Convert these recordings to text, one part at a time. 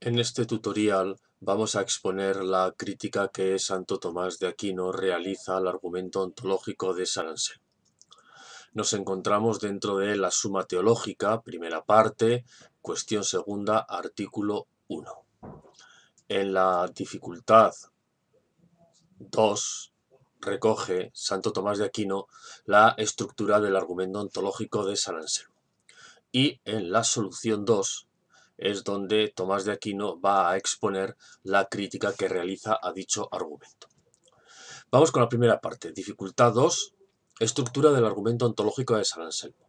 En este tutorial vamos a exponer la crítica que Santo Tomás de Aquino realiza al argumento ontológico de San Anselmo. Nos encontramos dentro de la Suma Teológica, primera parte, cuestión segunda, artículo 1. En la dificultad 2 recoge Santo Tomás de Aquino la estructura del argumento ontológico de San Anselmo. Y en la solución 2 es donde Tomás de Aquino va a exponer la crítica que realiza a dicho argumento. Vamos con la primera parte, dificultad 2, estructura del argumento ontológico de San Anselmo.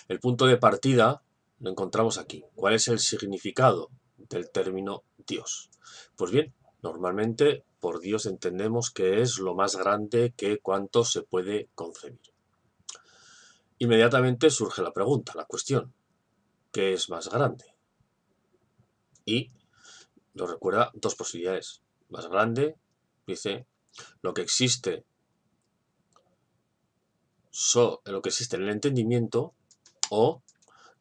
El punto de partida lo encontramos aquí. ¿Cuál es el significado del término Dios? Pues bien, normalmente por Dios entendemos que es lo más grande que cuanto se puede concebir. Inmediatamente surge la pregunta, la cuestión, ¿qué es más grande? Y nos recuerda dos posibilidades. Más grande, dice, lo que existe en el entendimiento o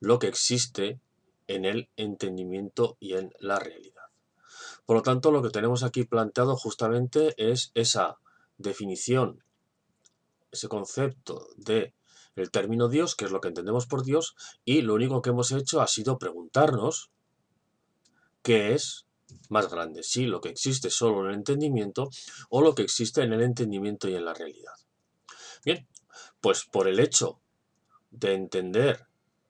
lo que existe en el entendimiento y en la realidad. Por lo tanto, lo que tenemos aquí planteado justamente es esa definición, ese concepto de el término Dios, que es lo que entendemos por Dios, y lo único que hemos hecho ha sido preguntarnos qué es más grande, si lo que existe solo en el entendimiento o lo que existe en el entendimiento y en la realidad. Bien, pues por el hecho de entender,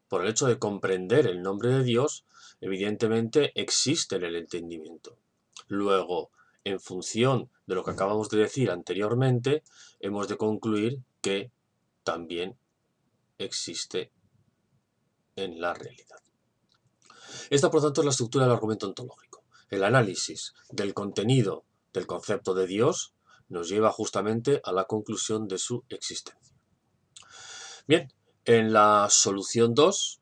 por el hecho de comprender el nombre de Dios, evidentemente existe en el entendimiento. Luego, en función de lo que acabamos de decir anteriormente, hemos de concluir que también existe en la realidad. Esta, por tanto, es la estructura del argumento ontológico. El análisis del contenido del concepto de Dios nos lleva justamente a la conclusión de su existencia. Bien, en la solución 2,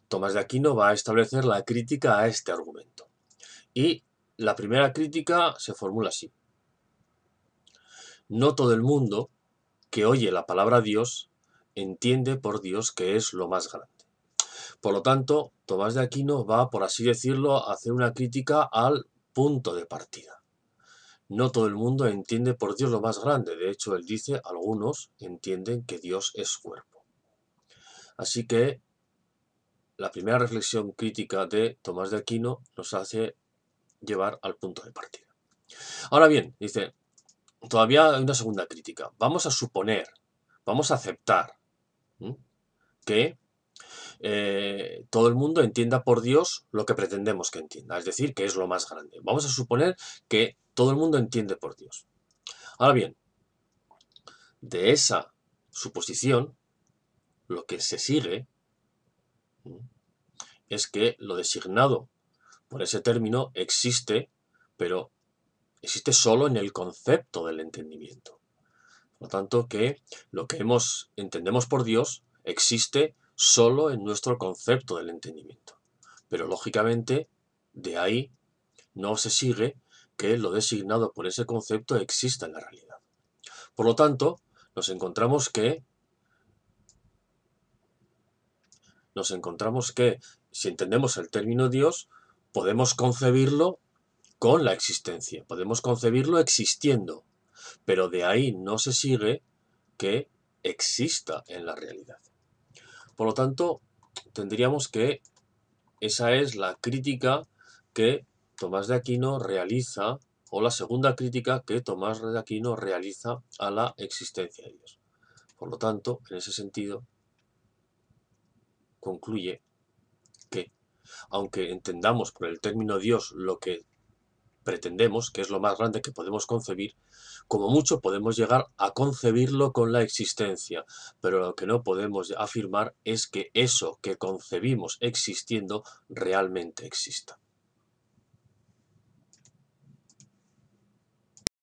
Tomás de Aquino va a establecer la crítica a este argumento. Y la primera crítica se formula así. No todo el mundo que oye la palabra Dios entiende por Dios que es lo más grande. Por lo tanto, Tomás de Aquino va, por así decirlo, a hacer una crítica al punto de partida. No todo el mundo entiende por Dios lo más grande. De hecho, él dice, algunos entienden que Dios es cuerpo. Así que la primera reflexión crítica de Tomás de Aquino nos hace llevar al punto de partida. Ahora bien, dice, todavía hay una segunda crítica. Vamos a suponer, vamos a aceptar que todo el mundo entienda por Dios lo que pretendemos que entienda, es decir, que es lo más grande. Vamos a suponer que todo el mundo entiende por Dios. Ahora bien, de esa suposición, lo que se sigue es que lo designado por ese término existe, pero existe solo en el concepto del entendimiento. Por lo tanto, que lo que entendemos por Dios existe solo en nuestro concepto del entendimiento. Pero lógicamente, de ahí no se sigue que lo designado por ese concepto exista en la realidad. Por lo tanto, nos encontramos que si entendemos el término Dios, podemos concebirlo con la existencia, podemos concebirlo existiendo, pero de ahí no se sigue que exista en la realidad. Por lo tanto, tendríamos que esa es la crítica que Tomás de Aquino realiza, o la segunda crítica que Tomás de Aquino realiza a la existencia de Dios. Por lo tanto, en ese sentido, concluye que, aunque entendamos por el término Dios lo que pretendemos, que es lo más grande que podemos concebir, como mucho podemos llegar a concebirlo con la existencia, pero lo que no podemos afirmar es que eso que concebimos existiendo realmente exista.